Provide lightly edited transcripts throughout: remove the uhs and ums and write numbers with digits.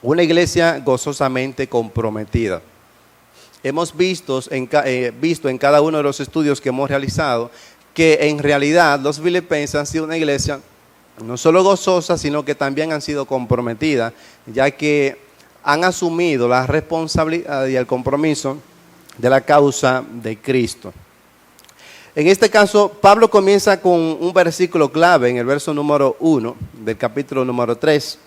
Una iglesia gozosamente comprometida. Hemos visto en cada uno de los estudios que hemos realizado que en realidad los filipenses han sido una iglesia no solo gozosa, sino que también han sido comprometida, ya que han asumido la responsabilidad y el compromiso de la causa de Cristo. En este caso, Pablo comienza con un versículo clave en el verso número 1 del capítulo número 3,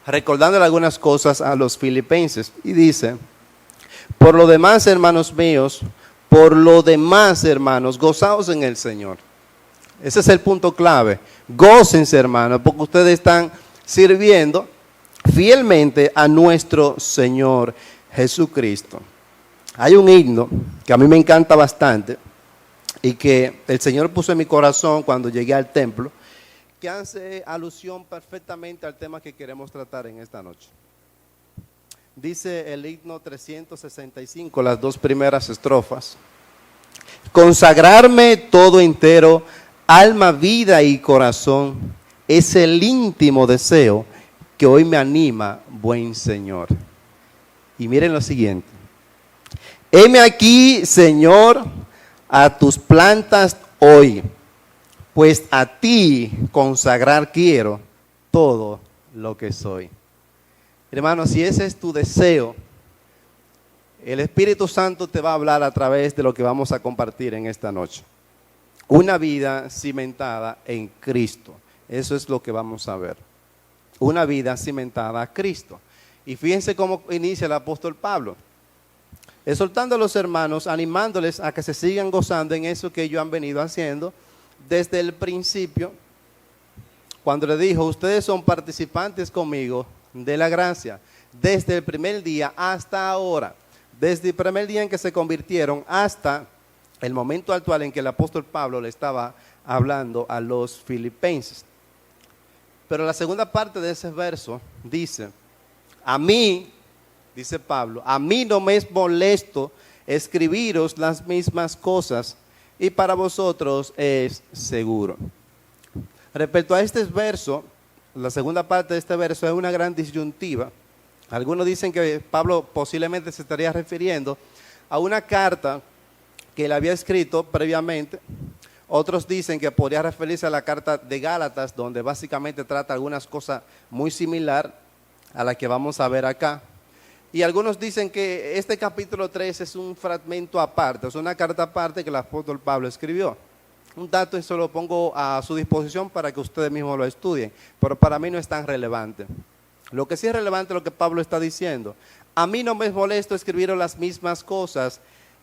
recordándole algunas cosas a los filipenses, y dice: por lo demás, hermanos míos, gozaos en el Señor. Ese es el punto clave. Gócense, hermanos, porque ustedes están sirviendo fielmente a nuestro Señor Jesucristo. Hay un himno que a mí me encanta bastante y que el Señor puso en mi corazón cuando llegué al templo, que hace alusión perfectamente al tema que queremos tratar en esta noche. Dice el himno 365, las dos primeras estrofas: consagrarme todo entero, alma, vida y corazón, es el íntimo deseo que hoy me anima, buen Señor. Y miren lo siguiente: heme aquí, Señor, a tus plantas hoy, pues a ti consagrar quiero todo lo que soy. Hermano, si ese es tu deseo, el Espíritu Santo te va a hablar a través de lo que vamos a compartir en esta noche. Una vida cimentada en Cristo. Eso es lo que vamos a ver. Una vida cimentada a Cristo. Y fíjense cómo inicia el apóstol Pablo, exhortando a los hermanos, animándoles a que se sigan gozando en eso que ellos han venido haciendo desde el principio, cuando le dijo: ustedes son participantes conmigo de la gracia, desde el primer día hasta ahora, desde el primer día en que se convirtieron hasta el momento actual en que el apóstol Pablo le estaba hablando a los filipenses. Pero la segunda parte de ese verso dice: a mí, dice Pablo, a mí no me es molesto escribiros las mismas cosas, y para vosotros es seguro. Respecto a este verso, la segunda parte de este verso es una gran disyuntiva. Algunos dicen que Pablo posiblemente se estaría refiriendo a una carta que él había escrito previamente. Otros dicen que podría referirse a la carta de Gálatas, donde básicamente trata algunas cosas muy similar a la que vamos a ver acá. Y algunos dicen que este capítulo 3 es un fragmento aparte, es una carta aparte que el apóstol Pablo escribió. Un dato, eso lo pongo a su disposición para que ustedes mismos lo estudien, pero para mí no es tan relevante. Lo que sí es relevante es lo que Pablo está diciendo: a mí no me es molesto escribir las mismas cosas,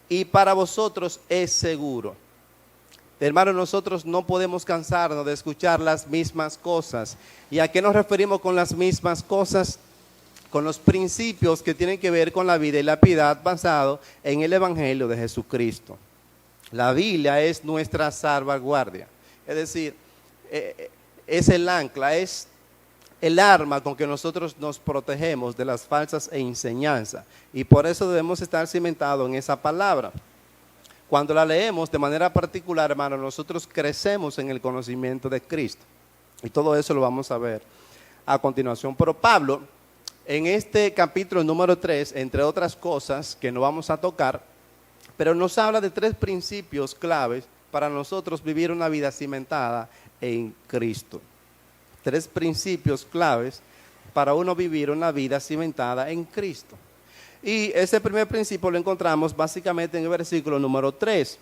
y para vosotros es seguro. Hermanos, nosotros no podemos cansarnos de escuchar las mismas cosas. ¿Y a qué nos referimos con las mismas cosas? Con los principios que tienen que ver con la vida y la piedad basado en el Evangelio de Jesucristo. La Biblia es nuestra salvaguardia, es decir, es el ancla, es el arma con que nosotros nos protegemos de las falsas enseñanzas, y por eso debemos estar cimentados en esa palabra. Cuando la leemos de manera particular, hermano, nosotros crecemos en el conocimiento de Cristo, y todo eso lo vamos a ver a continuación. Pero Pablo, en este capítulo número 3, entre otras cosas que no vamos a tocar, pero nos habla de 3 principios claves para nosotros vivir una vida cimentada en Cristo. 3 principios claves para uno vivir una vida cimentada en Cristo. Y ese primer principio lo encontramos básicamente en el versículo número 3.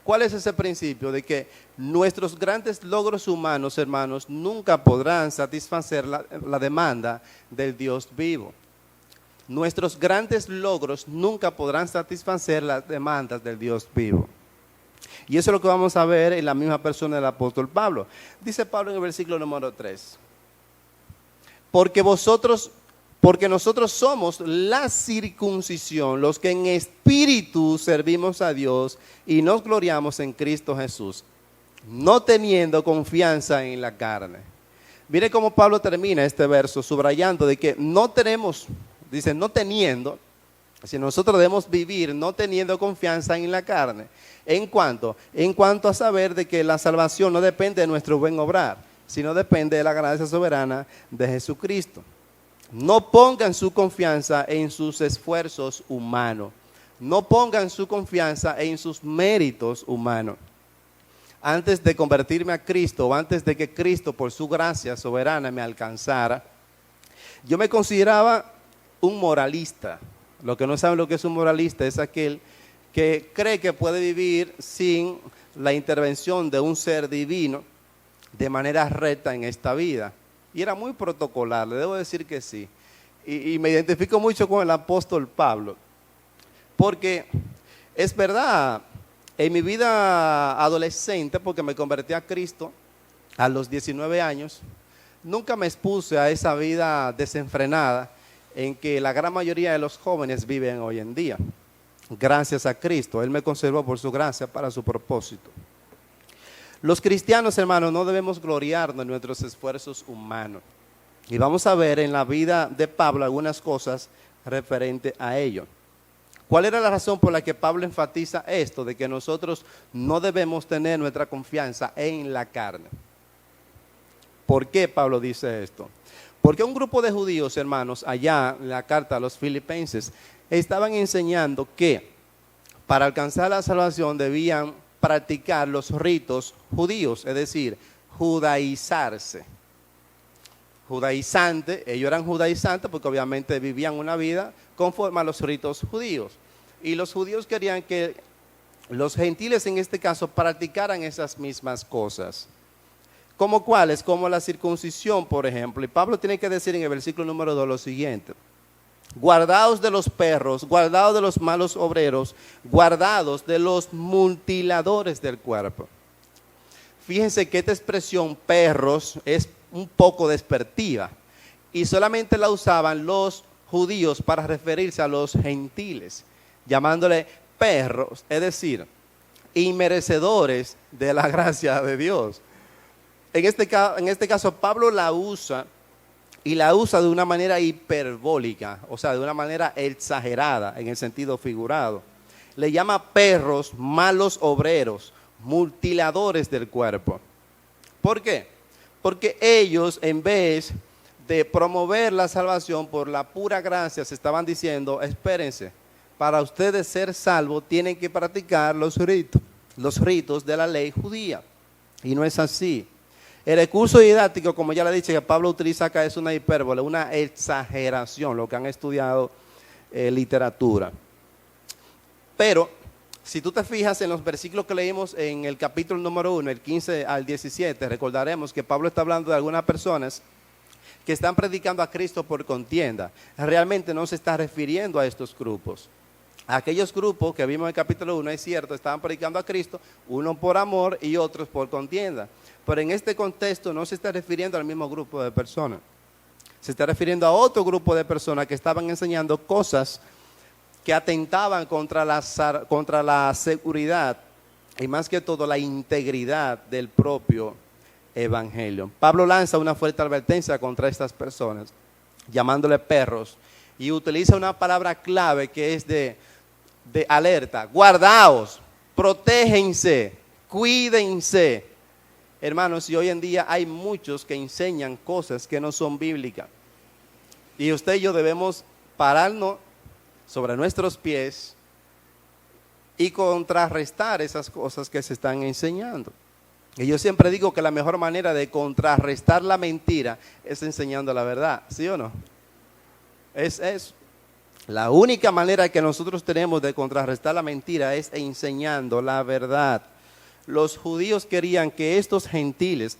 ¿Cuál es ese principio? De que nuestros grandes logros humanos, hermanos, nunca podrán satisfacer la demanda del Dios vivo. Nuestros grandes logros nunca podrán satisfacer las demandas del Dios vivo. Y eso es lo que vamos a ver en la misma persona del apóstol Pablo. Dice Pablo en el versículo número 3. Porque nosotros somos la circuncisión, los que en espíritu servimos a Dios y nos gloriamos en Cristo Jesús, no teniendo confianza en la carne. Mire cómo Pablo termina este verso subrayando de que no tenemos, dice no teniendo, si nosotros debemos vivir no teniendo confianza en la carne. ¿En cuanto? En cuanto a saber de que la salvación no depende de nuestro buen obrar, sino depende de la gracia soberana de Jesucristo. No pongan su confianza en sus esfuerzos humanos. No pongan su confianza en sus méritos humanos. Antes de convertirme a Cristo, o antes de que Cristo por su gracia soberana me alcanzara, yo me consideraba un moralista. Los que no saben lo que es un moralista es aquel que cree que puede vivir sin la intervención de un ser divino de manera recta en esta vida. Y era muy protocolar, le debo decir que sí. Y me identifico mucho con el apóstol Pablo, porque es verdad, en mi vida adolescente, porque me convertí a Cristo a los 19 años, nunca me expuse a esa vida desenfrenada en que la gran mayoría de los jóvenes viven hoy en día. Gracias a Cristo, Él me conservó por su gracia para su propósito. Los cristianos, hermanos, no debemos gloriarnos en nuestros esfuerzos humanos. Y vamos a ver en la vida de Pablo algunas cosas referentes a ello. ¿Cuál era la razón por la que Pablo enfatiza esto, de que nosotros no debemos tener nuestra confianza en la carne? ¿Por qué Pablo dice esto? Porque un grupo de judíos, hermanos, allá en la carta a los filipenses, estaban enseñando que para alcanzar la salvación debían practicar los ritos judíos, es decir, judaizarse. Judaizante, ellos eran judaizantes porque obviamente vivían una vida conforme a los ritos judíos. Y los judíos querían que los gentiles en este caso practicaran esas mismas cosas. ¿Como cuáles? Como la circuncisión, por ejemplo. Y Pablo tiene que decir en el versículo número 2 lo siguiente: guardaos de los perros, guardaos de los malos obreros, guardados de los mutiladores del cuerpo. Fíjense que esta expresión perros es un poco despectiva y solamente la usaban los judíos para referirse a los gentiles, llamándole perros, es decir, inmerecedores de la gracia de Dios. En este caso Pablo la usa, y la usa de una manera hiperbólica, o sea, de una manera exagerada en el sentido figurado. Le llama perros, malos obreros, mutiladores del cuerpo. ¿Por qué? Porque ellos, en vez de promover la salvación por la pura gracia, se estaban diciendo: espérense, para ustedes ser salvos tienen que practicar los ritos de la ley judía. Y no es así. El recurso didáctico, como ya le he dicho, que Pablo utiliza acá es una hipérbole, una exageración, lo que han estudiado literatura. Pero, si tú te fijas en los versículos que leímos en el capítulo número 1, el 15 al 17, recordaremos que Pablo está hablando de algunas personas que están predicando a Cristo por contienda. Realmente no se está refiriendo a estos grupos. Aquellos grupos que vimos en el capítulo 1, es cierto, estaban predicando a Cristo, unos por amor y otros por contienda. Pero en este contexto no se está refiriendo al mismo grupo de personas. Se está refiriendo a otro grupo de personas que estaban enseñando cosas que atentaban contra la seguridad y más que todo la integridad del propio evangelio. Pablo lanza una fuerte advertencia contra estas personas, llamándole perros, y utiliza una palabra clave que es de alerta: guardaos, protéjense, cuídense. Hermanos, y hoy en día hay muchos que enseñan cosas que no son bíblicas. Y usted y yo debemos pararnos sobre nuestros pies y contrarrestar esas cosas que se están enseñando. Y yo siempre digo que la mejor manera de contrarrestar la mentira es enseñando la verdad, ¿sí o no? Es eso. La única manera que nosotros tenemos de contrarrestar la mentira es enseñando la verdad. Los judíos querían que estos gentiles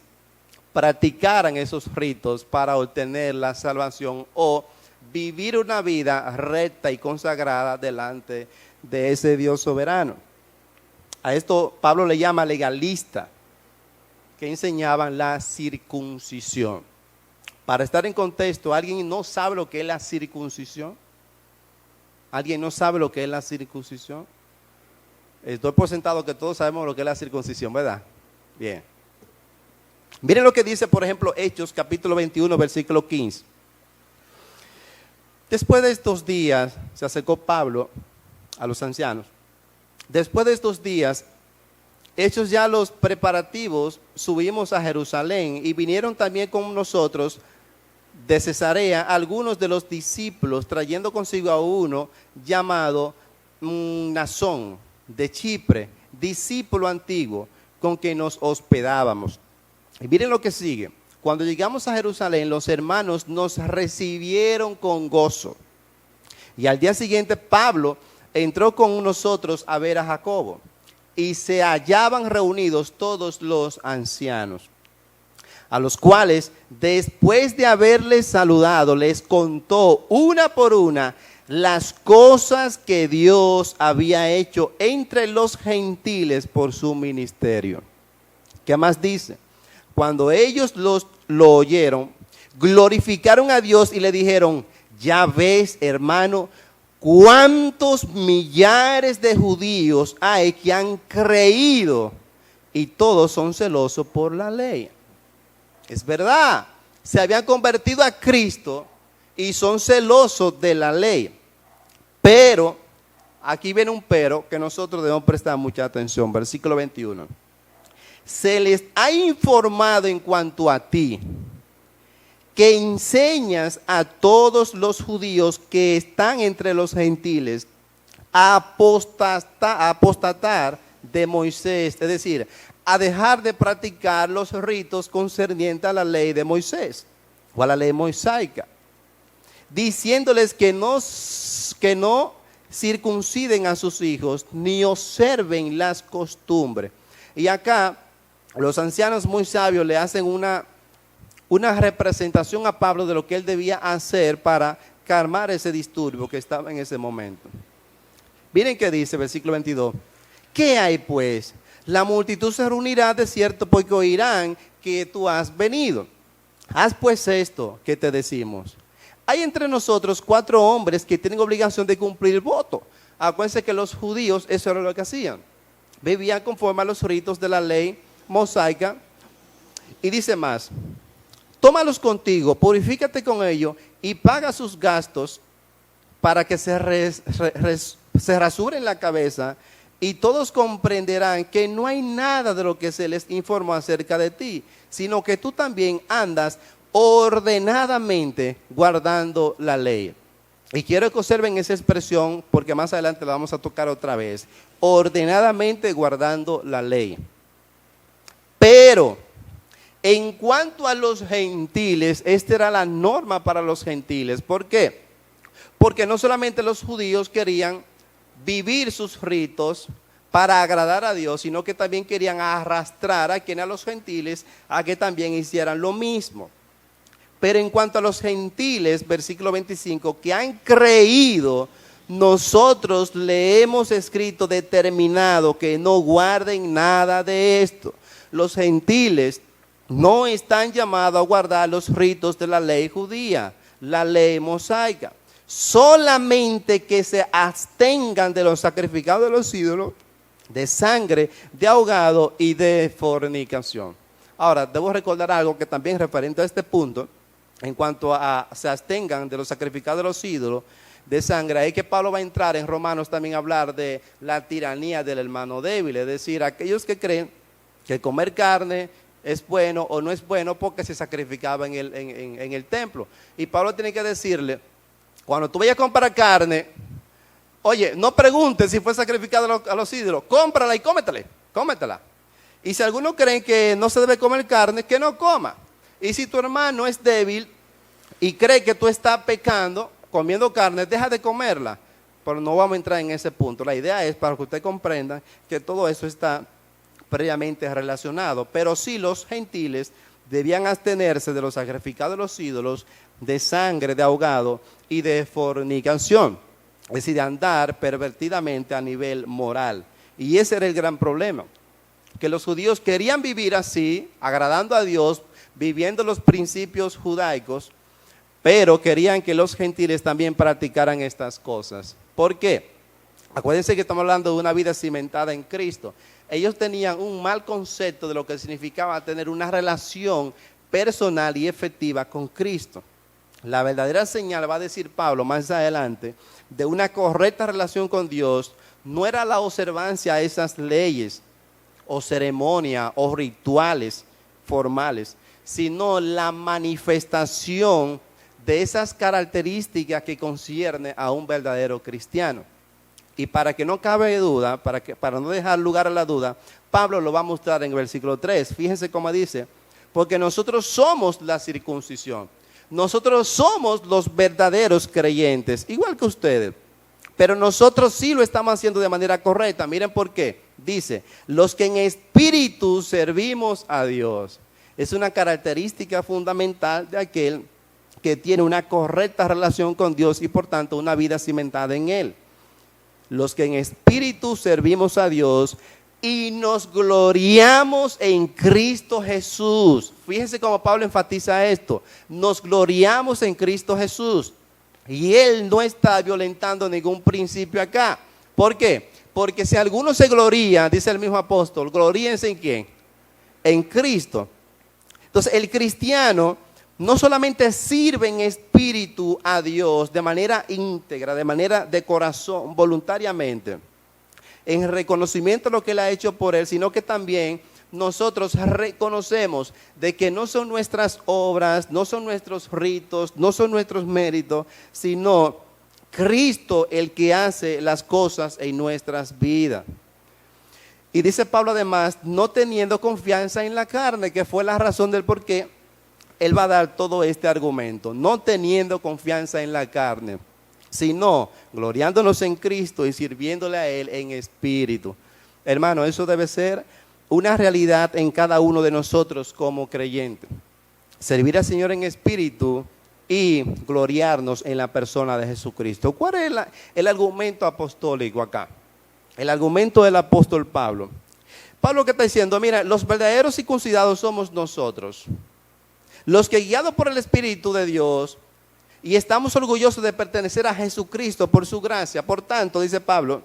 practicaran esos ritos para obtener la salvación o vivir una vida recta y consagrada delante de ese Dios soberano. A esto Pablo le llama legalista, que enseñaban la circuncisión. Para estar en contexto, ¿alguien no sabe lo que es la circuncisión? ¿Alguien no sabe lo que es la circuncisión? Estoy por sentado que todos sabemos lo que es la circuncisión, ¿verdad? Bien. Miren lo que dice, por ejemplo, Hechos capítulo 21, versículo 15. Después de estos días, se acercó Pablo a los ancianos. Después de estos días, hechos ya los preparativos, subimos a Jerusalén y vinieron también con nosotros de Cesarea algunos de los discípulos, trayendo consigo a uno llamado Mnasón de Chipre, discípulo antiguo, con quien nos hospedábamos. Y miren lo que sigue. Cuando llegamos a Jerusalén, los hermanos nos recibieron con gozo. Y al día siguiente, Pablo entró con nosotros a ver a Jacobo. Y se hallaban reunidos todos los ancianos, a los cuales, después de haberles saludado, les contó una por una las cosas que Dios había hecho entre los gentiles por su ministerio. ¿Qué más dice? Cuando ellos lo oyeron, glorificaron a Dios y le dijeron: ya ves, hermano, cuántos millares de judíos hay que han creído y todos son celosos por la ley. Es verdad, se habían convertido a Cristo y son celosos de la ley. Pero, aquí viene un pero que nosotros debemos prestar mucha atención. Versículo 21. Se les ha informado en cuanto a ti, que enseñas a todos los judíos que están entre los gentiles a apostatar de Moisés, es decir, a dejar de practicar los ritos concernientes a la ley de Moisés o a la ley mosaica, diciéndoles que no circunciden a sus hijos ni observen las costumbres. Y acá los ancianos muy sabios le hacen una representación a Pablo de lo que él debía hacer para calmar ese disturbio que estaba en ese momento. Miren qué dice, versículo 22. ¿Qué hay pues? La multitud se reunirá de cierto porque oirán que tú has venido. Haz pues esto que te decimos. Hay entre nosotros 4 hombres que tienen obligación de cumplir el voto. Acuérdense que los judíos eso era lo que hacían. Vivían conforme a los ritos de la ley mosaica. Y dice más: tómalos contigo, purifícate con ellos y paga sus gastos para que se rasuren la cabeza, y todos comprenderán que no hay nada de lo que se les informó acerca de ti, sino que tú también andas ordenadamente guardando la ley. Y quiero que observen esa expresión porque más adelante la vamos a tocar otra vez. Ordenadamente guardando la ley. Pero en cuanto a los gentiles, esta era la norma para los gentiles. ¿Por qué? Porque no solamente los judíos querían vivir sus ritos para agradar a Dios, sino que también querían arrastrar a los gentiles a que también hicieran lo mismo. Pero en cuanto a los gentiles, versículo 25, que han creído, nosotros le hemos escrito determinado que no guarden nada de esto. Los gentiles no están llamados a guardar los ritos de la ley judía, la ley mosaica. Solamente que se abstengan de los sacrificados de los ídolos, de sangre, de ahogado y de fornicación. Ahora, debo recordar algo que también es referente a este punto, en cuanto a se abstengan de los sacrificados de los ídolos, de sangre. Ahí que Pablo va a entrar en Romanos también a hablar de la tiranía del hermano débil, es decir, aquellos que creen que comer carne es bueno o no es bueno porque se sacrificaba en el templo. Y Pablo tiene que decirle: cuando tú vayas a comprar carne, oye, no preguntes si fue sacrificado a los ídolos, cómprala y cómetela. Y si algunos creen que no se debe comer carne, que no coma. Y si tu hermano es débil y cree que tú estás pecando comiendo carne, deja de comerla. Pero no vamos a entrar en ese punto. La idea es para que usted comprenda que todo eso está previamente relacionado. Pero sí, los gentiles debían abstenerse de los sacrificados de los ídolos, de sangre, de ahogado y de fornicación. Es decir, de andar pervertidamente a nivel moral. Y ese era el gran problema. Que los judíos querían vivir así, agradando a Dios, viviendo los principios judaicos, pero querían que los gentiles también practicaran estas cosas. ¿Por qué? Acuérdense que estamos hablando de una vida cimentada en Cristo. Ellos tenían un mal concepto de lo que significaba tener una relación personal y efectiva con Cristo. La verdadera señal, va a decir Pablo más adelante, de una correcta relación con Dios, no era la observancia a esas leyes o ceremonias o rituales formales, sino la manifestación de esas características que concierne a un verdadero cristiano. Y para que no cabe duda, para no dejar lugar a la duda, Pablo lo va a mostrar en el versículo 3. Fíjense cómo dice, porque nosotros somos la circuncisión. Nosotros somos los verdaderos creyentes, igual que ustedes. Pero nosotros sí lo estamos haciendo de manera correcta. Miren por qué. Dice, los que en espíritu servimos a Dios. Es una característica fundamental de aquel que tiene una correcta relación con Dios y por tanto una vida cimentada en Él. Los que en espíritu servimos a Dios y nos gloriamos en Cristo Jesús. Fíjense cómo Pablo enfatiza esto. Nos gloriamos en Cristo Jesús. Y él no está violentando ningún principio acá. ¿Por qué? Porque si alguno se gloría, dice el mismo apóstol, gloríense en ¿quién? En Cristo. Entonces el cristiano no solamente sirve en espíritu a Dios de manera íntegra, de manera de corazón, voluntariamente, en reconocimiento de lo que Él ha hecho por él, sino que también nosotros reconocemos de que no son nuestras obras, no son nuestros ritos, no son nuestros méritos, sino Cristo el que hace las cosas en nuestras vidas. Y dice Pablo además, no teniendo confianza en la carne, que fue la razón del por qué él va a dar todo este argumento, no teniendo confianza en la carne, sino gloriándonos en Cristo y sirviéndole a Él en espíritu. Hermano, eso debe ser una realidad en cada uno de nosotros como creyentes. Servir al Señor en espíritu y gloriarnos en la persona de Jesucristo. ¿Cuál es el argumento apostólico acá? El argumento del apóstol Pablo. Pablo que está diciendo, mira, los verdaderos circuncidados somos nosotros. Los que guiados por el Espíritu de Dios y estamos orgullosos de pertenecer a Jesucristo por su gracia. Por tanto, dice Pablo,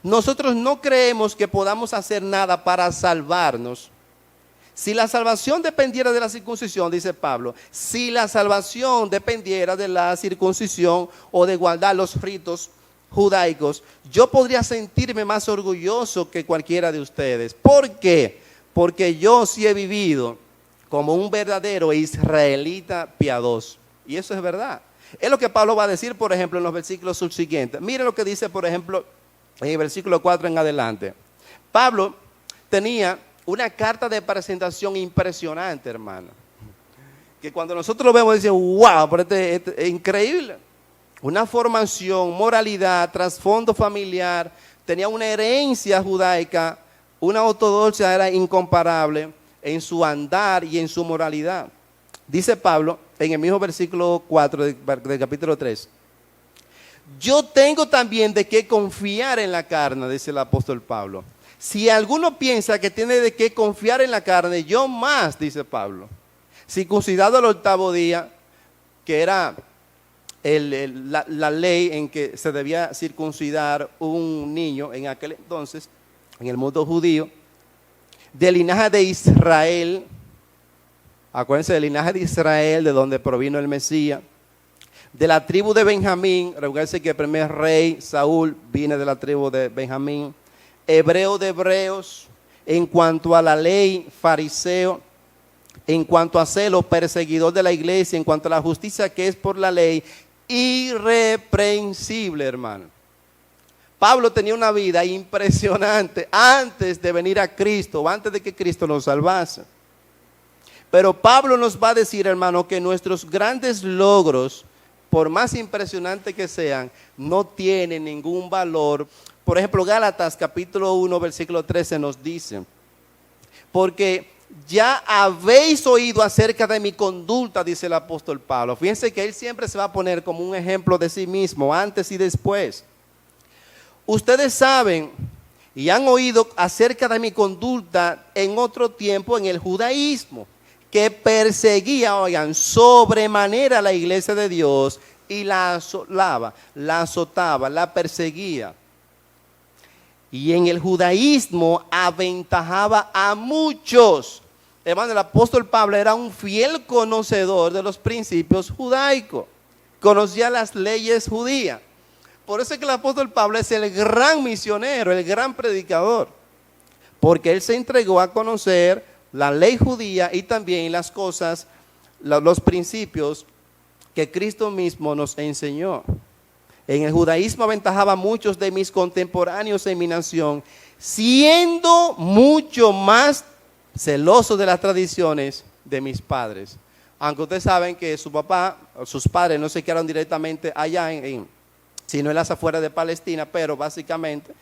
nosotros no creemos que podamos hacer nada para salvarnos. Si la salvación dependiera de la circuncisión, dice Pablo, si la salvación dependiera de la circuncisión o de guardar los ritos judaicos, yo podría sentirme más orgulloso que cualquiera de ustedes. ¿Por qué? Porque yo sí he vivido como un verdadero israelita piadoso. Y eso es verdad. Es lo que Pablo va a decir, por ejemplo, en los versículos subsiguientes. Miren lo que dice, por ejemplo, en el versículo 4 en adelante. Pablo tenía una carta de presentación impresionante, hermano. Que cuando nosotros lo vemos, decimos, wow, pero este es increíble. Una formación, moralidad, trasfondo familiar, tenía una herencia judaica, una ortodoxia era incomparable en su andar y en su moralidad. Dice Pablo en el mismo versículo 4 del capítulo 3. Yo tengo también de qué confiar en la carne, dice el apóstol Pablo. Si alguno piensa que tiene de qué confiar en la carne, yo más, dice Pablo. Circuncidado al 8º día, que era la ley en que se debía circuncidar un niño en aquel entonces, en el mundo judío, del linaje de Israel. Acuérdense del linaje de Israel, de donde provino el Mesías. De la tribu de Benjamín, recuérdense que el primer rey, Saúl, viene de la tribu de Benjamín. Hebreo de hebreos, en cuanto a la ley, fariseo. En cuanto a celo, perseguidor de la iglesia. En cuanto a la justicia que es por la ley, irreprensible, hermano. Pablo tenía una vida impresionante antes de venir a Cristo, antes de que Cristo nos salvase. Pero Pablo nos va a decir, hermano, que nuestros grandes logros, por más impresionantes que sean, no tienen ningún valor. Por ejemplo, Gálatas capítulo 1, versículo 13 nos dice, porque ya habéis oído acerca de mi conducta, dice el apóstol Pablo. Fíjense que él siempre se va a poner como un ejemplo de sí mismo, antes y después. Ustedes saben y han oído acerca de mi conducta en otro tiempo en el judaísmo, que perseguía, oigan, sobremanera a la iglesia de Dios y la asolaba, la azotaba, la perseguía. Y en el judaísmo aventajaba a muchos. Hermano, el apóstol Pablo era un fiel conocedor de los principios judaicos. Conocía las leyes judías. Por eso es que el apóstol Pablo es el gran misionero, el gran predicador. Porque él se entregó a conocer la ley judía y también las cosas, los principios que Cristo mismo nos enseñó. En el judaísmo aventajaba a muchos de mis contemporáneos en mi nación, siendo mucho más celoso de las tradiciones de mis padres. Aunque ustedes saben que su papá, sus padres no se quedaron directamente allá, sino en las afueras de Palestina, pero básicamente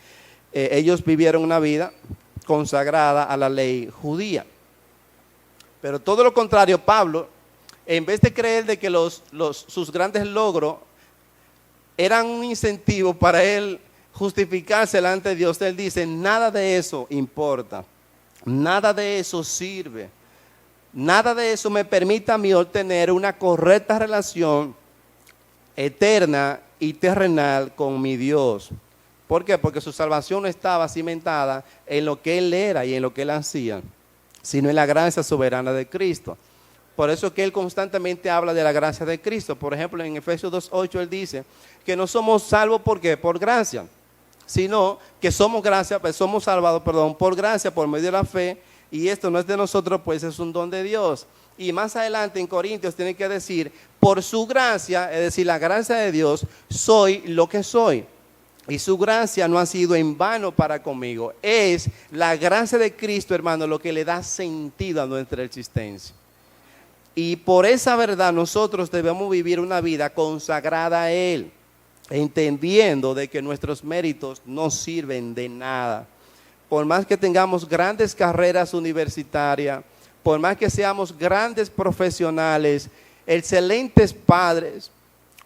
ellos vivieron una vida consagrada a la ley judía. Pero todo lo contrario, Pablo, en vez de creer de que sus grandes logros eran un incentivo para él justificarse delante de Dios, él dice, nada de eso importa, nada de eso sirve, nada de eso me permite a mí obtener una correcta relación eterna y terrenal con mi Dios. ¿Por qué? Porque su salvación no estaba cimentada en lo que él era y en lo que él hacía, sino en la gracia soberana de Cristo. Por eso que él constantemente habla de la gracia de Cristo. Por ejemplo, en Efesios 2:8 él dice que no somos salvos ¿por qué? Por gracia, sino que somos salvados por gracia, por medio de la fe, y esto no es de nosotros, pues es un don de Dios. Y más adelante en Corintios tiene que decir, por su gracia, es decir, la gracia de Dios, soy lo que soy. Y su gracia no ha sido en vano para conmigo. Es la gracia de Cristo, hermano, lo que le da sentido a nuestra existencia. Y por esa verdad nosotros debemos vivir una vida consagrada a Él, entendiendo de que nuestros méritos no sirven de nada. Por más que tengamos grandes carreras universitarias, por más que seamos grandes profesionales, excelentes padres,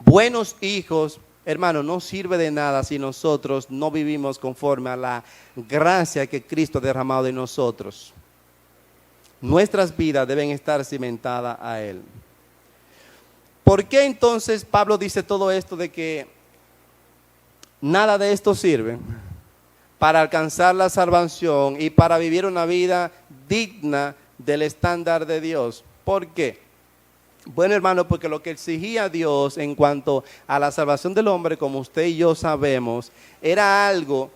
buenos hijos, hermano, no sirve de nada si nosotros no vivimos conforme a la gracia que Cristo ha derramado en nosotros. Nuestras vidas deben estar cimentadas a Él. ¿Por qué entonces Pablo dice todo esto de que nada de esto sirve para alcanzar la salvación y para vivir una vida digna del estándar de Dios? ¿Por qué? Bueno, hermano, porque lo que exigía Dios en cuanto a la salvación del hombre, como usted y yo sabemos, era algo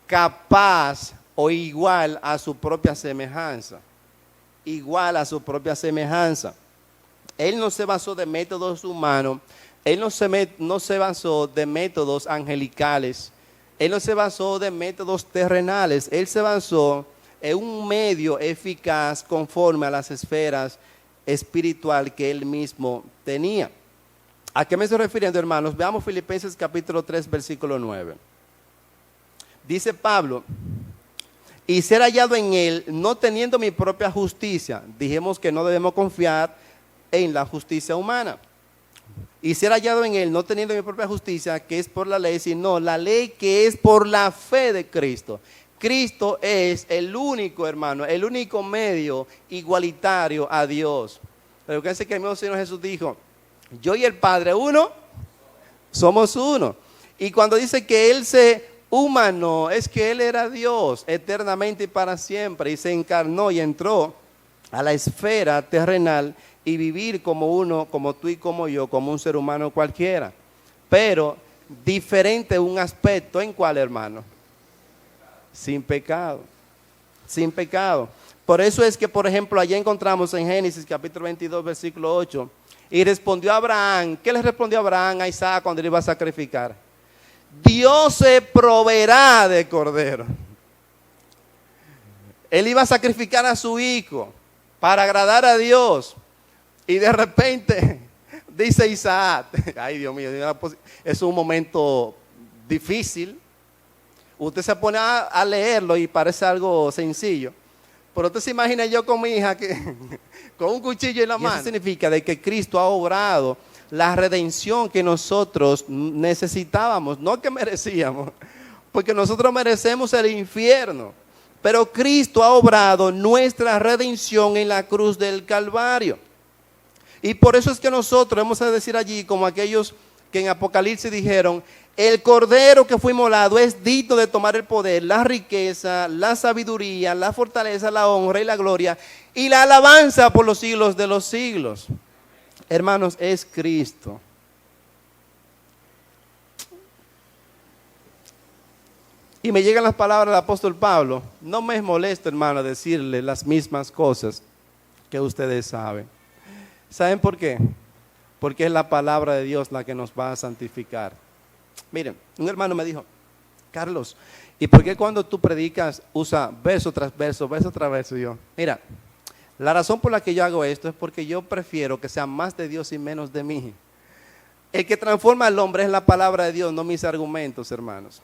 capaz o igual a su propia semejanza. Igual a su propia semejanza. Él no se basó de métodos humanos, él no se basó de métodos angelicales, él no se basó de métodos terrenales, él se basó en un medio eficaz conforme a las esferas espiritual que él mismo tenía. ¿A qué me estoy refiriendo, hermanos? Veamos Filipenses capítulo 3, versículo 9. Dice Pablo, y ser hallado en él, no teniendo mi propia justicia. Dijimos que no debemos confiar en la justicia humana. Y ser hallado en él, no teniendo mi propia justicia, que es por la ley, sino la ley que es por la fe de Cristo. Cristo es el único, hermano, el único medio igualitario a Dios. Pero fíjense que el mismo Señor Jesús dijo, yo y el Padre uno, somos uno. Y cuando dice que Él se humanó, es que Él era Dios eternamente y para siempre, y se encarnó y entró a la esfera terrenal y vivir como uno, como tú y como yo, como un ser humano cualquiera. Pero diferente un aspecto, ¿en cuál, hermano? Sin pecado, sin pecado. Por eso es que, por ejemplo, allá encontramos en Génesis capítulo 22, versículo 8, y respondió Abraham. ¿Qué le respondió Abraham a Isaac cuando le iba a sacrificar? Dios se proveerá de cordero. Él iba a sacrificar a su hijo para agradar a Dios. Y de repente dice Isaac, ay Dios mío, es un momento difícil. Usted se pone a leerlo y parece algo sencillo. Pero usted se imagina yo con mi hija que con un cuchillo en la mano. Eso significa de que Cristo ha obrado la redención que nosotros necesitábamos, no que merecíamos, porque nosotros merecemos el infierno. Pero Cristo ha obrado nuestra redención en la cruz del Calvario. Y por eso es que nosotros hemos de decir allí, como aquellos que en Apocalipsis dijeron, el cordero que fue inmolado es digno de tomar el poder, la riqueza, la sabiduría, la fortaleza, la honra y la gloria y la alabanza por los siglos de los siglos. Hermanos, es Cristo. Y me llegan las palabras del apóstol Pablo. No me es molesto, hermano, decirle las mismas cosas que ustedes saben. ¿Saben por qué? porque es la palabra de Dios la que nos va a santificar. Miren, un hermano me dijo, Carlos, ¿y por qué cuando tú predicas usa verso tras verso, verso tras verso? Y yo, mira, la razón por la que yo hago esto es porque yo prefiero que sea más de Dios y menos de mí. El que transforma al hombre es la palabra de Dios, no mis argumentos, hermanos.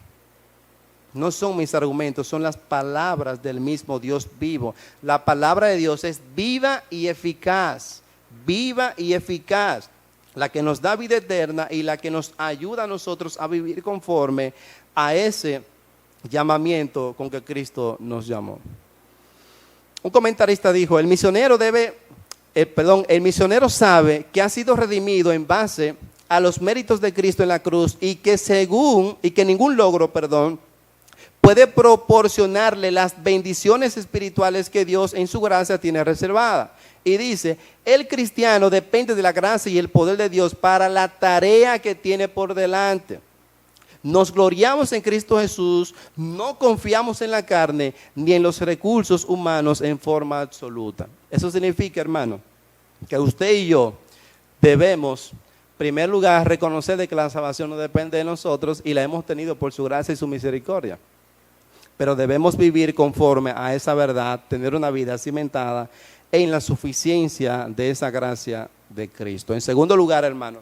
No son mis argumentos, son las palabras del mismo Dios vivo. La palabra de Dios es viva y eficaz, la que nos da vida eterna y la que nos ayuda a nosotros a vivir conforme a ese llamamiento con que Cristo nos llamó. Un comentarista dijo, el misionero sabe que ha sido redimido en base a los méritos de Cristo en la cruz y que ningún logro, puede proporcionarle las bendiciones espirituales que Dios en su gracia tiene reservada. Y dice, el cristiano depende de la gracia y el poder de Dios para la tarea que tiene por delante. Nos gloriamos en Cristo Jesús, no confiamos en la carne ni en los recursos humanos en forma absoluta. Eso significa, hermano, que usted y yo debemos, en primer lugar, reconocer de que la salvación no depende de nosotros y la hemos tenido por su gracia y su misericordia. Pero debemos vivir conforme a esa verdad, tener una vida cimentada en la suficiencia de esa gracia de Cristo. En segundo lugar, hermano,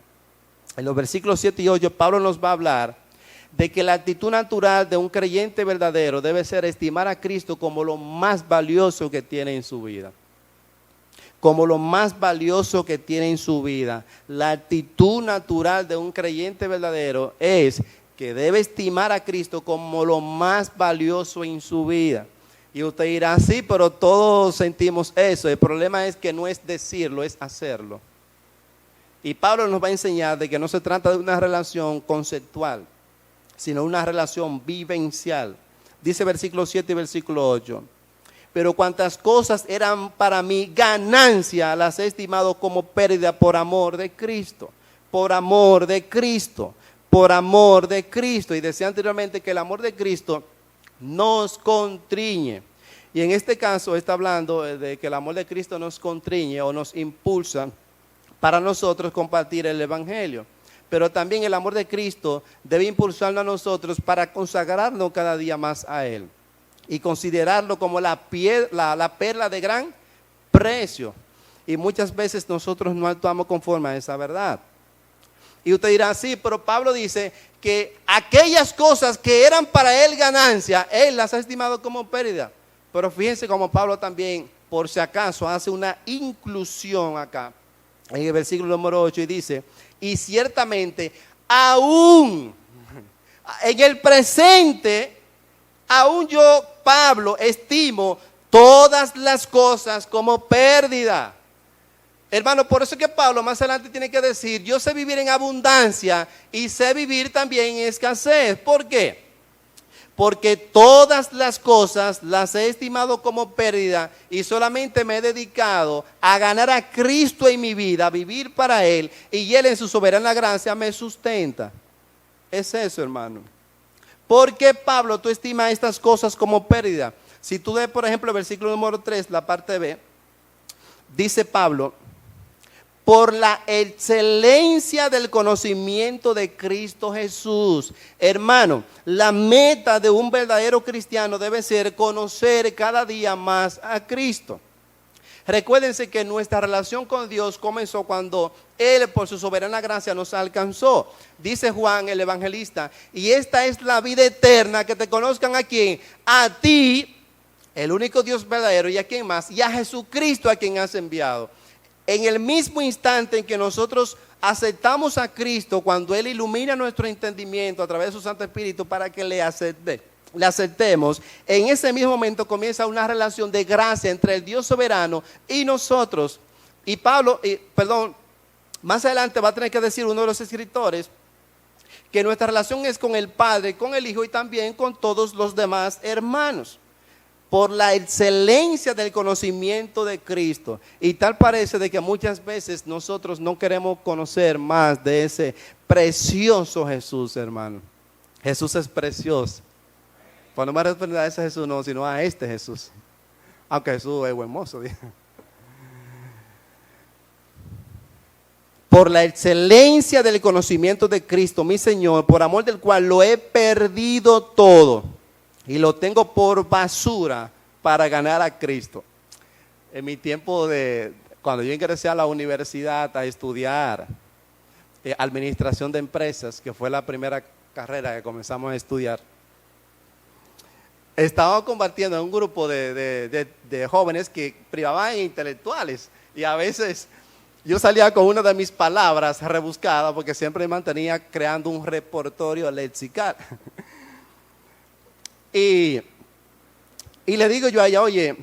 en los versículos 7 y 8, Pablo nos va a hablar de que la actitud natural de un creyente verdadero debe ser estimar a Cristo como lo más valioso que tiene en su vida. Como lo más valioso que tiene en su vida. La actitud natural de un creyente verdadero es que debe estimar a Cristo como lo más valioso en su vida. Y usted dirá, sí, pero todos sentimos eso. El problema es que no es decirlo, es hacerlo. Y Pablo nos va a enseñar de que no se trata de una relación conceptual, sino una relación vivencial. Dice versículo 7 y versículo 8. Pero cuantas cosas eran para mí ganancia, las he estimado como pérdida por amor de Cristo. Por amor de Cristo. Por amor de Cristo. Y decía anteriormente que el amor de Cristo nos constriñe. Y en este caso está hablando de que el amor de Cristo nos constriñe o nos impulsa para nosotros compartir el Evangelio. Pero también el amor de Cristo debe impulsarnos a nosotros para consagrarnos cada día más a Él. Y considerarlo como la perla de gran precio. Y muchas veces nosotros no actuamos conforme a esa verdad. Y usted dirá, sí, pero Pablo dice que aquellas cosas que eran para él ganancia, él las ha estimado como pérdida. Pero fíjense como Pablo también, por si acaso, hace una inclusión acá, en el versículo número 8, y dice, y ciertamente, aún en el presente, aún yo, Pablo, estimo todas las cosas como pérdida. Hermano, por eso es que Pablo más adelante tiene que decir, yo sé vivir en abundancia y sé vivir también en escasez. ¿Por qué? Porque todas las cosas las he estimado como pérdida y solamente me he dedicado a ganar a Cristo en mi vida, a vivir para Él, y Él en su soberana gracia me sustenta. Es eso, hermano. ¿Por qué, Pablo, tú estimas estas cosas como pérdida? Si tú ves, por ejemplo, el versículo número 3, la parte B, dice Pablo, por la excelencia del conocimiento de Cristo Jesús. Hermano, la meta de un verdadero cristiano debe ser conocer cada día más a Cristo. Recuérdense que nuestra relación con Dios comenzó cuando Él, por su soberana gracia, nos alcanzó. Dice Juan, el evangelista, y esta es la vida eterna, que te conozcan a quién, a ti, el único Dios verdadero, y a quién más, y a Jesucristo a quien has enviado. En el mismo instante en que nosotros aceptamos a Cristo, cuando Él ilumina nuestro entendimiento a través de su Santo Espíritu para que le aceptemos, en ese mismo momento comienza una relación de gracia entre el Dios soberano y nosotros. Y Pablo, más adelante va a tener que decir uno de los escritores que nuestra relación es con el Padre, con el Hijo y también con todos los demás hermanos. Por la excelencia del conocimiento de Cristo. Y tal parece de que muchas veces nosotros no queremos conocer más de ese precioso Jesús, hermano. Jesús es precioso. Pues no me refiero a ese Jesús, no, sino a este Jesús. Aunque Jesús es buen mozo. por la excelencia del conocimiento de Cristo, mi Señor, por amor del cual lo he perdido todo y lo tengo por basura para ganar a Cristo. En mi tiempo cuando yo ingresé a la universidad a estudiar administración de empresas, que fue la primera carrera que comenzamos a estudiar, estábamos compartiendo en un grupo de jóvenes que privaban intelectuales, y a veces yo salía con una de mis palabras rebuscadas porque siempre me mantenía creando un repertorio lexical. Y le digo yo a ella, oye,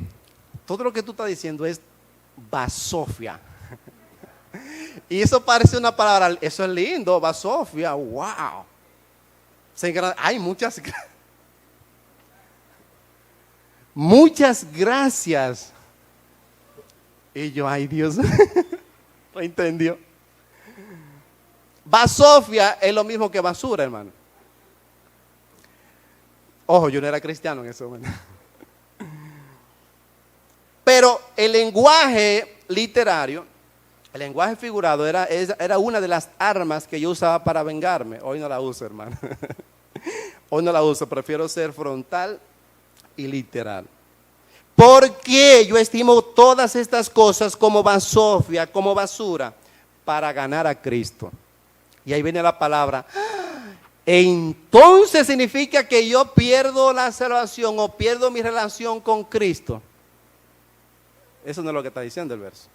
todo lo que tú estás diciendo es basofia. Y eso parece una palabra, eso es lindo, basofia, wow. Hay muchas gracias. Y yo, ay Dios, ¿lo entendió? Basofia es lo mismo que basura, hermano. Ojo, yo no era cristiano en ese momento. Pero el lenguaje literario, el lenguaje figurado era una de las armas que yo usaba para vengarme. Hoy no la uso, hermano. Hoy no la uso, prefiero ser frontal y literal. Porque yo estimo todas estas cosas como basofia, como basura, para ganar a Cristo. Y ahí viene la palabra. Entonces significa que yo pierdo la salvación o pierdo mi relación con Cristo. Eso no es lo que está diciendo el verso.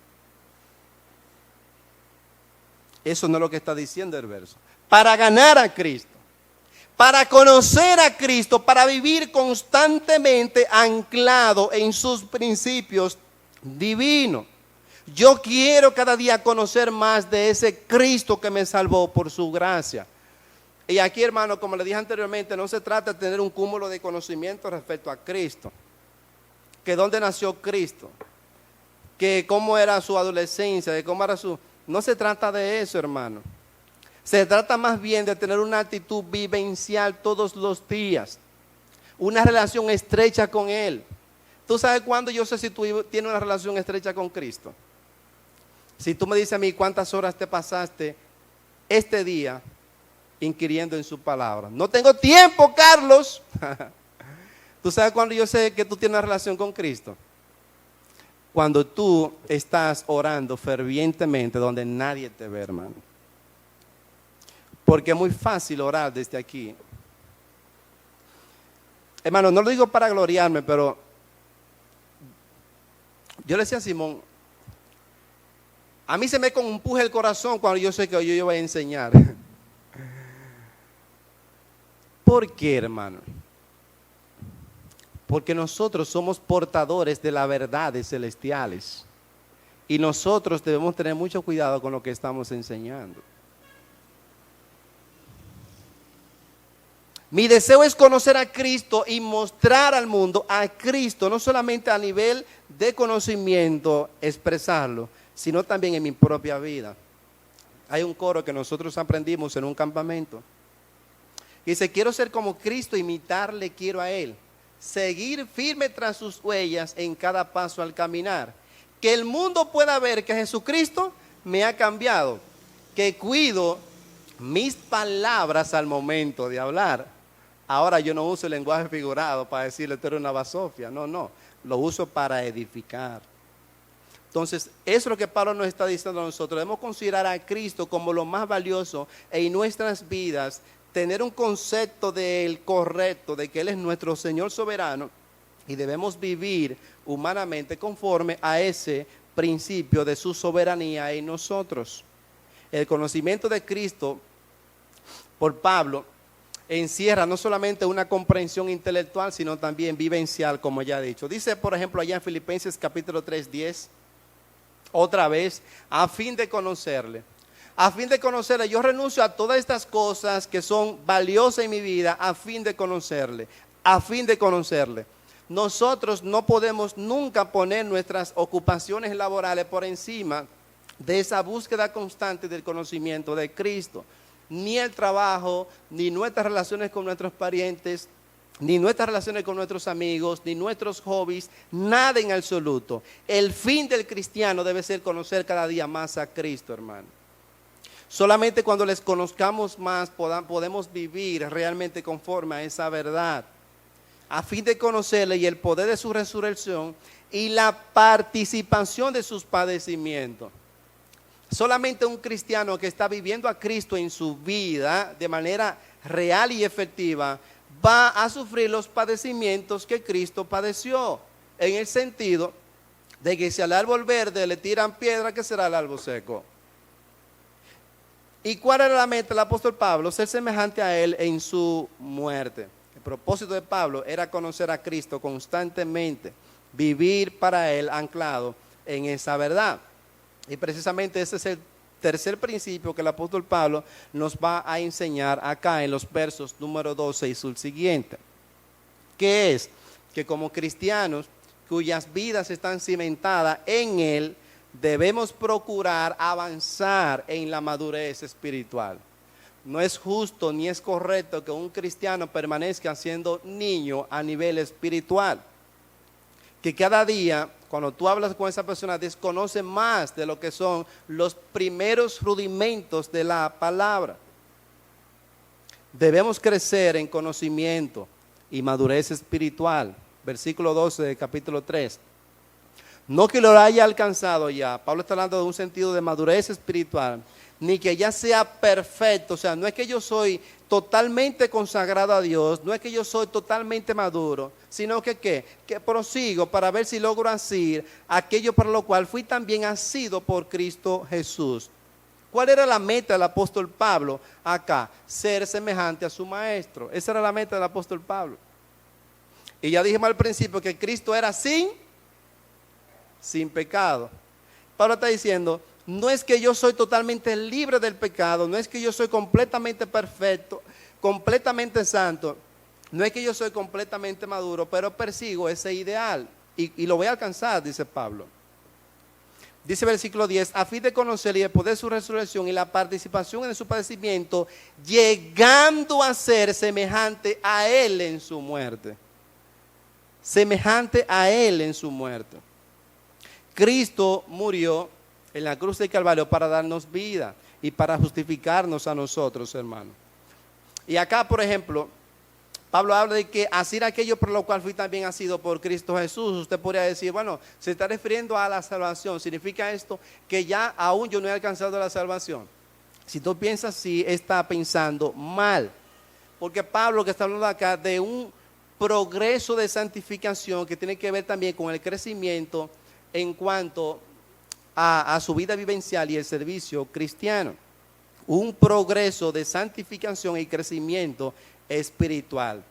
Eso no es lo que está diciendo el verso. Para ganar a Cristo, para conocer a Cristo, para vivir constantemente anclado en sus principios divinos. Yo quiero cada día conocer más de ese Cristo que me salvó por su gracia. Y aquí, hermano, como le dije anteriormente, no se trata de tener un cúmulo de conocimiento respecto a Cristo. Que dónde nació Cristo, que cómo era su adolescencia, de cómo era su... No se trata de eso, hermano. Se trata más bien de tener una actitud vivencial todos los días. Una relación estrecha con Él. ¿Tú sabes cuándo yo sé si tú tienes una relación estrecha con Cristo? Si tú me dices a mí cuántas horas te pasaste este día inquiriendo en su palabra. No tengo tiempo, Carlos. ¿Tú sabes cuándo yo sé que tú tienes una relación con Cristo? Cuando tú estás orando fervientemente donde nadie te ve, hermano. Porque es muy fácil orar desde aquí. Hermano, no lo digo para gloriarme, pero yo le decía a Simón, a mí se me compuja el corazón cuando yo sé que yo voy a enseñar. ¿Por qué, hermano? Porque nosotros somos portadores de las verdades celestiales. Y nosotros debemos tener mucho cuidado con lo que estamos enseñando. Mi deseo es conocer a Cristo y mostrar al mundo a Cristo, no solamente a nivel de conocimiento, expresarlo, sino también en mi propia vida. Hay un coro que nosotros aprendimos en un campamento. Y dice, quiero ser como Cristo, imitarle quiero a Él. Seguir firme tras sus huellas en cada paso al caminar. Que el mundo pueda ver que Jesucristo me ha cambiado. Que cuido mis palabras al momento de hablar. Ahora yo no uso el lenguaje figurado para decirle tú eres una basofia. No. Lo uso para edificar. Entonces, eso es lo que Pablo nos está diciendo a nosotros. Debemos considerar a Cristo como lo más valioso en nuestras vidas. Tener un concepto de Él correcto, de que Él es nuestro Señor soberano y debemos vivir humanamente conforme a ese principio de su soberanía en nosotros. El conocimiento de Cristo por Pablo encierra no solamente una comprensión intelectual, sino también vivencial, como ya he dicho. Dice, por ejemplo, allá en Filipenses capítulo 3:10, otra vez, a fin de conocerle. A fin de conocerle, yo renuncio a todas estas cosas que son valiosas en mi vida, a fin de conocerle, a fin de conocerle. Nosotros no podemos nunca poner nuestras ocupaciones laborales por encima de esa búsqueda constante del conocimiento de Cristo. Ni el trabajo, ni nuestras relaciones con nuestros parientes, ni nuestras relaciones con nuestros amigos, ni nuestros hobbies, nada en absoluto. El fin del cristiano debe ser conocer cada día más a Cristo, hermano. Solamente cuando les conozcamos más podemos vivir realmente conforme a esa verdad, a fin de conocerle y el poder de su resurrección y la participación de sus padecimientos. Solamente un cristiano que está viviendo a Cristo en su vida de manera real y efectiva va a sufrir los padecimientos que Cristo padeció, en el sentido de que si al árbol verde le tiran piedra, ¿qué será el árbol seco? ¿Y cuál era la meta del apóstol Pablo? Ser semejante a él en su muerte. El propósito de Pablo era conocer a Cristo constantemente, vivir para él anclado en esa verdad. Y precisamente ese es el tercer principio que el apóstol Pablo nos va a enseñar acá en los versos número 12 y subsiguiente. Que es que como cristianos cuyas vidas están cimentadas en él, debemos procurar avanzar en la madurez espiritual. No es justo ni es correcto que un cristiano permanezca siendo niño a nivel espiritual. Que cada día, cuando tú hablas con esa persona, desconoce más de lo que son los primeros rudimentos de la palabra. Debemos crecer en conocimiento y madurez espiritual. Versículo 12 del capítulo 3. No que lo haya alcanzado ya. Pablo está hablando de un sentido de madurez espiritual, ni que ya sea perfecto. O sea, no es que yo soy totalmente consagrado a Dios, no es que yo soy totalmente maduro, sino que que prosigo para ver si logro hacer aquello para lo cual fui también asido por Cristo Jesús. ¿Cuál era la meta del apóstol Pablo acá? Ser semejante a su maestro. Esa era la meta del apóstol Pablo. Y ya dijimos al principio que Cristo era sin pecado. Pablo está diciendo, no es que yo soy totalmente libre del pecado, no es que yo soy completamente perfecto, completamente santo, no es que yo soy completamente maduro, pero persigo ese ideal y lo voy a alcanzar, dice Pablo. Dice el versículo 10, a fin de conocer y el poder de su resurrección y la participación en su padecimiento, llegando a ser semejante a él en su muerte. Semejante a él en su muerte. Cristo murió en la cruz del Calvario para darnos vida y para justificarnos a nosotros, hermanos. Y acá, por ejemplo, Pablo habla de que hacer aquello por lo cual fui también asido por Cristo Jesús. Usted podría decir, bueno, se está refiriendo a la salvación. ¿Significa esto que ya aún yo no he alcanzado la salvación? Si tú piensas así, está pensando mal. Porque Pablo que está hablando acá de un progreso de santificación que tiene que ver también con el crecimiento en cuanto a su vida vivencial y el servicio cristiano. Un progreso de santificación y crecimiento espiritual.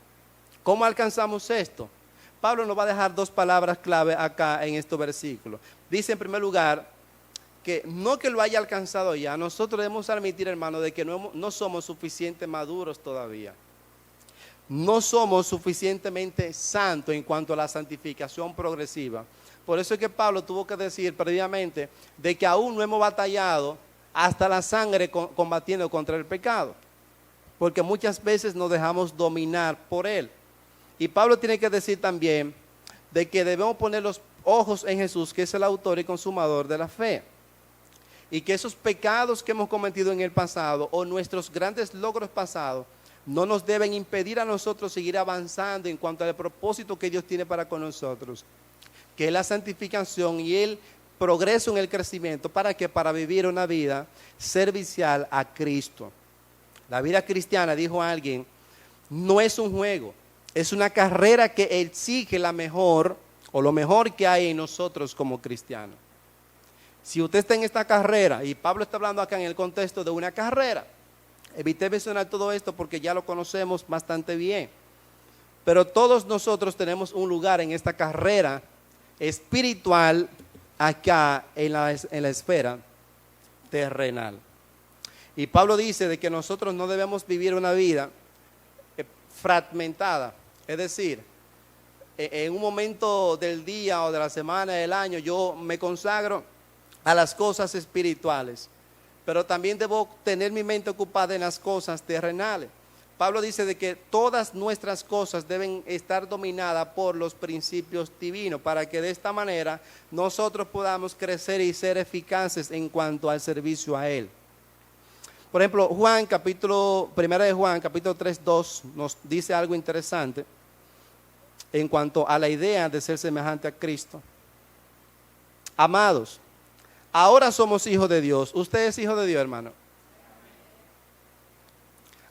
¿Cómo alcanzamos esto? Pablo nos va a dejar dos palabras clave acá en estos versículos. Dice en primer lugar que no que lo haya alcanzado ya, nosotros debemos admitir, hermano, de que no somos suficientemente maduros todavía. No somos suficientemente santos en cuanto a la santificación progresiva. Por eso es que Pablo tuvo que decir previamente de que aún no hemos batallado hasta la sangre combatiendo contra el pecado. Porque muchas veces nos dejamos dominar por él. Y Pablo tiene que decir también de que debemos poner los ojos en Jesús, que es el autor y consumador de la fe. Y que esos pecados que hemos cometido en el pasado o nuestros grandes logros pasados no nos deben impedir a nosotros seguir avanzando en cuanto al propósito que Dios tiene para con nosotros, que es la santificación y el progreso en el crecimiento. ¿Para qué? Para vivir una vida servicial a Cristo. La vida cristiana, dijo alguien, no es un juego, es una carrera que exige la mejor o lo mejor que hay en nosotros como cristianos. Si usted está en esta carrera, y Pablo está hablando acá en el contexto de una carrera, evité mencionar todo esto porque ya lo conocemos bastante bien, pero todos nosotros tenemos un lugar en esta carrera espiritual acá en la esfera terrenal. Y Pablo dice de que nosotros no debemos vivir una vida fragmentada, es decir, en un momento del día o de la semana, del año, yo me consagro a las cosas espirituales, pero también debo tener mi mente ocupada en las cosas terrenales. Pablo dice de que todas nuestras cosas deben estar dominadas por los principios divinos, para que de esta manera nosotros podamos crecer y ser eficaces en cuanto al servicio a Él. Por ejemplo, Primera de Juan, capítulo 3:2, nos dice algo interesante en cuanto a la idea de ser semejante a Cristo. Amados, ahora somos hijos de Dios. ¿Usted es hijo de Dios, hermano?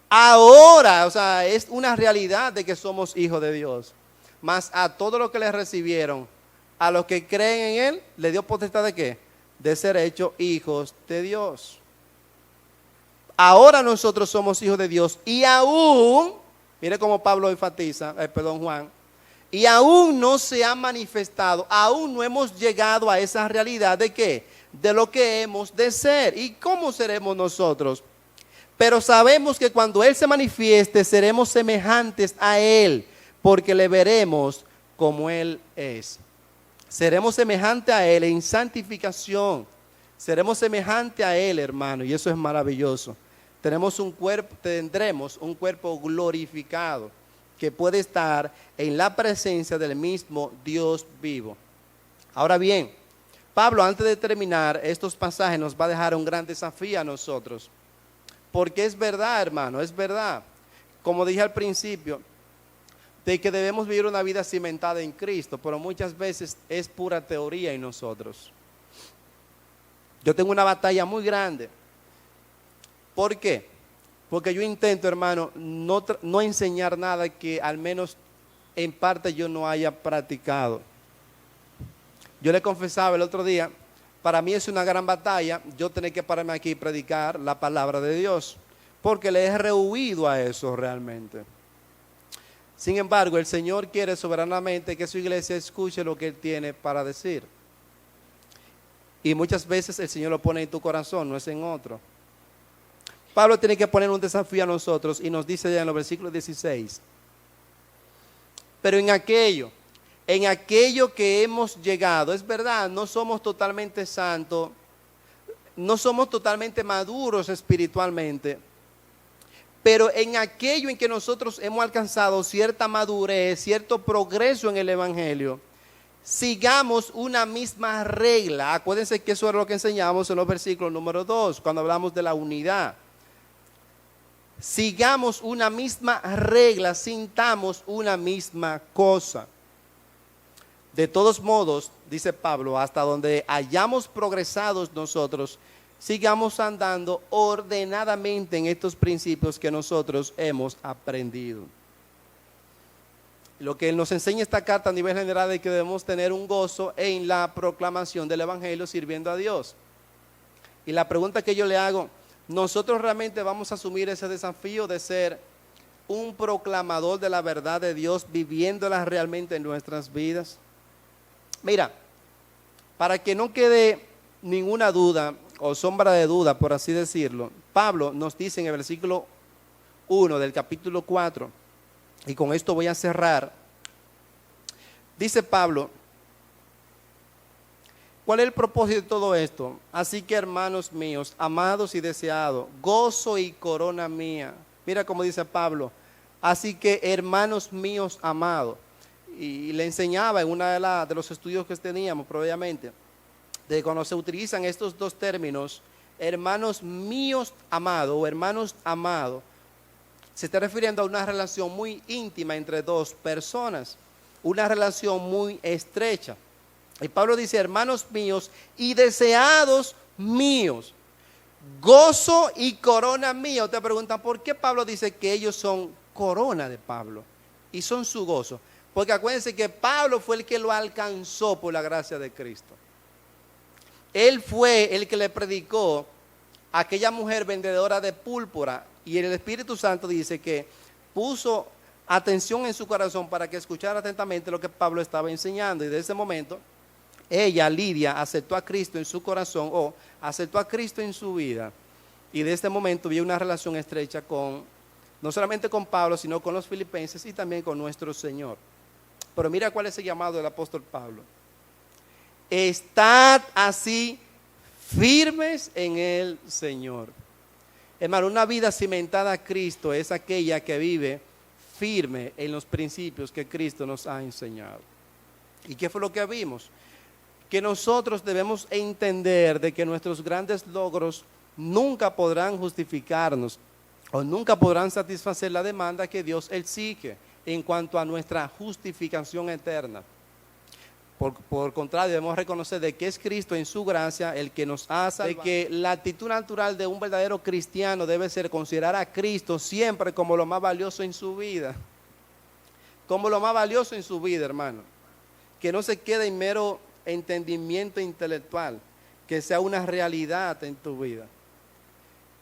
Ahora, o sea, es una realidad de que somos hijos de Dios. Mas a todos los que le recibieron, a los que creen en Él, le dio potestad ¿de qué? De ser hechos hijos de Dios. Ahora nosotros somos hijos de Dios y aún, mire cómo Pablo enfatiza, Juan, y aún no se ha manifestado, aún no hemos llegado a esa realidad de ¿qué? De lo que hemos de ser. ¿Y cómo seremos nosotros? Pero sabemos que cuando Él se manifieste, seremos semejantes a Él, porque le veremos como Él es. Seremos semejantes a Él en santificación. Seremos semejantes a Él, hermano, y eso es maravilloso. Tendremos un cuerpo glorificado que puede estar en la presencia del mismo Dios vivo. Ahora bien, Pablo, antes de terminar estos pasajes, nos va a dejar un gran desafío a nosotros. Porque es verdad, hermano, es verdad. Como dije al principio, de que debemos vivir una vida cimentada en Cristo, pero muchas veces es pura teoría en nosotros. Yo tengo una batalla muy grande. ¿Por qué? Porque yo intento, hermano, no enseñar nada que al menos en parte yo no haya practicado. Yo le confesaba el otro día, para mí es una gran batalla yo tener que pararme aquí y predicar la palabra de Dios, porque le he rehuido a eso realmente. Sin embargo, el Señor quiere soberanamente que su iglesia escuche lo que Él tiene para decir. Y muchas veces el Señor lo pone en tu corazón, no es en otro. Pablo tiene que poner un desafío a nosotros y nos dice ya en los versículos 16. Pero en aquello que hemos llegado, es verdad, no somos totalmente santos, no somos totalmente maduros espiritualmente, pero en aquello en que nosotros hemos alcanzado cierta madurez, cierto progreso en el Evangelio, sigamos una misma regla. Acuérdense que eso es lo que enseñamos en los versículos número 2, cuando hablamos de la unidad. Sigamos una misma regla, sintamos una misma cosa. De todos modos, dice Pablo, hasta donde hayamos progresado nosotros, sigamos andando ordenadamente en estos principios que nosotros hemos aprendido. Lo que nos enseña esta carta a nivel general es que debemos tener un gozo en la proclamación del Evangelio sirviendo a Dios. Y la pregunta que yo le hago, ¿nosotros realmente vamos a asumir ese desafío de ser un proclamador de la verdad de Dios, viviéndola realmente en nuestras vidas? Mira, para que no quede ninguna duda o sombra de duda, por así decirlo, Pablo nos dice en el versículo 1 del capítulo 4, y con esto voy a cerrar. Dice Pablo, ¿cuál es el propósito de todo esto? Así que, hermanos míos, amados y deseados, gozo y corona mía. Mira cómo dice Pablo, así que, hermanos míos, amados. Y le enseñaba en uno de los estudios que teníamos previamente, de cuando se utilizan estos dos términos, hermanos míos amados o hermanos amados, se está refiriendo a una relación muy íntima entre dos personas, una relación muy estrecha. Y Pablo dice, hermanos míos y deseados míos, gozo y corona mía. Te preguntan, ¿por qué Pablo dice que ellos son corona de Pablo y son su gozo? Porque acuérdense que Pablo fue el que lo alcanzó por la gracia de Cristo. Él fue el que le predicó a aquella mujer vendedora de púrpura, y el Espíritu Santo dice que puso atención en su corazón para que escuchara atentamente lo que Pablo estaba enseñando. Y de ese momento, ella, Lidia, aceptó a Cristo en su corazón o aceptó a Cristo en su vida. Y de este momento había una relación estrecha no solamente con Pablo, sino con los filipenses y también con nuestro Señor. Pero mira cuál es el llamado del apóstol Pablo. Estad así firmes en el Señor. Hermano, una vida cimentada a Cristo es aquella que vive firme en los principios que Cristo nos ha enseñado. ¿Y qué fue lo que vimos? Que nosotros debemos entender de que nuestros grandes logros nunca podrán justificarnos o nunca podrán satisfacer la demanda que Dios exige en cuanto a nuestra justificación eterna. Por contrario, debemos reconocer de que es Cristo en su gracia el que nos ha salvado, de que la actitud natural de un verdadero cristiano debe ser considerar a Cristo siempre como lo más valioso en su vida. Como lo más valioso en su vida, hermano. Que no se quede en mero entendimiento intelectual, que sea una realidad en tu vida.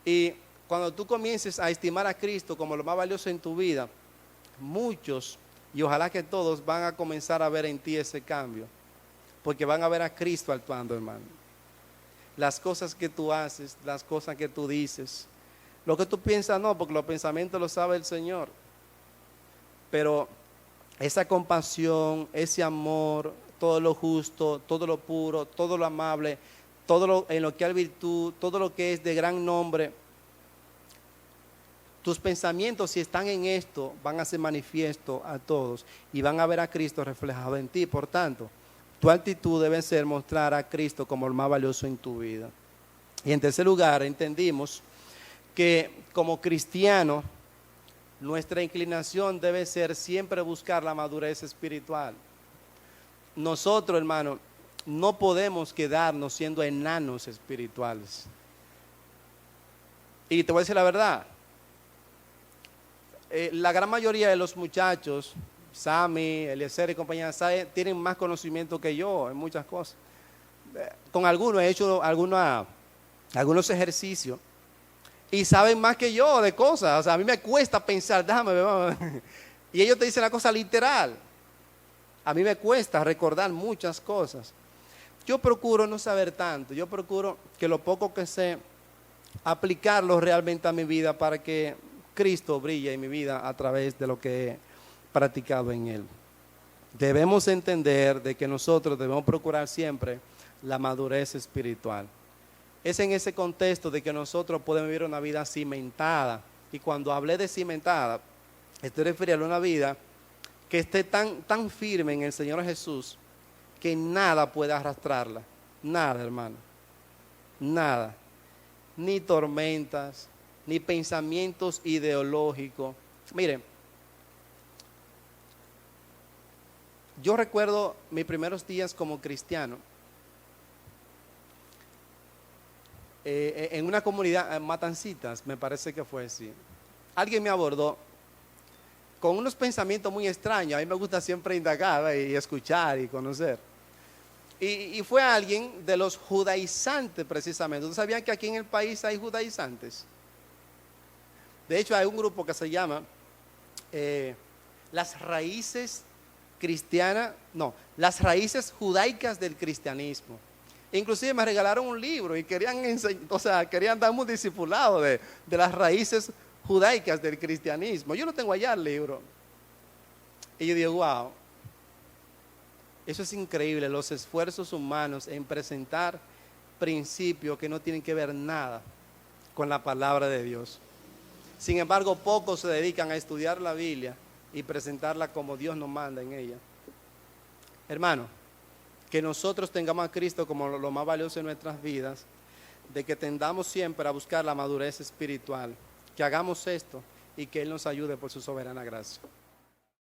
Y cuando tú comiences a estimar a Cristo como lo más valioso en tu vida, muchos, y ojalá que todos, van a comenzar a ver en ti ese cambio, porque van a ver a Cristo actuando, hermano. Las cosas que tú haces, las cosas que tú dices, lo que tú piensas no, porque los pensamientos los sabe el Señor, pero esa compasión, ese amor, todo lo justo, todo lo puro, todo lo amable, todo lo en lo que hay virtud, todo lo que es de gran nombre, tus pensamientos, si están en esto, van a ser manifiesto a todos y van a ver a Cristo reflejado en ti. Por tanto, tu actitud debe ser mostrar a Cristo como el más valioso en tu vida. Y en tercer lugar, entendimos que como cristiano, nuestra inclinación debe ser siempre buscar la madurez espiritual. Nosotros, hermano, no podemos quedarnos siendo enanos espirituales. Y te voy a decir la verdad. La gran mayoría de los muchachos, Sammy, Eliezer y compañía, tienen más conocimiento que yo en muchas cosas. Con algunos he hecho algunos ejercicios y saben más que yo de cosas. O sea, a mí me cuesta pensar, déjame ver. Y ellos te dicen la cosa literal. A mí me cuesta recordar muchas cosas. Yo procuro no saber tanto. Yo procuro que lo poco que sé, aplicarlo realmente a mi vida para que Cristo brilla en mi vida a través de lo que he practicado en Él. Debemos entender de que nosotros debemos procurar siempre la madurez espiritual. Es en ese contexto de que nosotros podemos vivir una vida cimentada. Y cuando hablé de cimentada, estoy refiriendo a una vida que esté tan firme en el Señor Jesús que nada pueda arrastrarla. Nada, hermano. Nada. Ni tormentas, ni pensamientos ideológicos. Miren, yo recuerdo mis primeros días como cristiano en una comunidad, Matancitas, me parece que fue así. Alguien me abordó con unos pensamientos muy extraños. A mí me gusta siempre indagar y escuchar y conocer. Y fue alguien de los judaizantes precisamente. ¿Ustedes sabían que aquí en el país hay judaizantes? De hecho, hay un grupo que se llama las raíces cristianas, no, las raíces judaicas del cristianismo. Inclusive me regalaron un libro y querían darme un discipulado de las raíces judaicas del cristianismo. Yo no tengo allá el libro. Y yo digo, wow, eso es increíble, los esfuerzos humanos en presentar principios que no tienen que ver nada con la palabra de Dios. Sin embargo, pocos se dedican a estudiar la Biblia y presentarla como Dios nos manda en ella. Hermano, que nosotros tengamos a Cristo como lo más valioso en nuestras vidas, de que tendamos siempre a buscar la madurez espiritual, que hagamos esto y que Él nos ayude por su soberana gracia.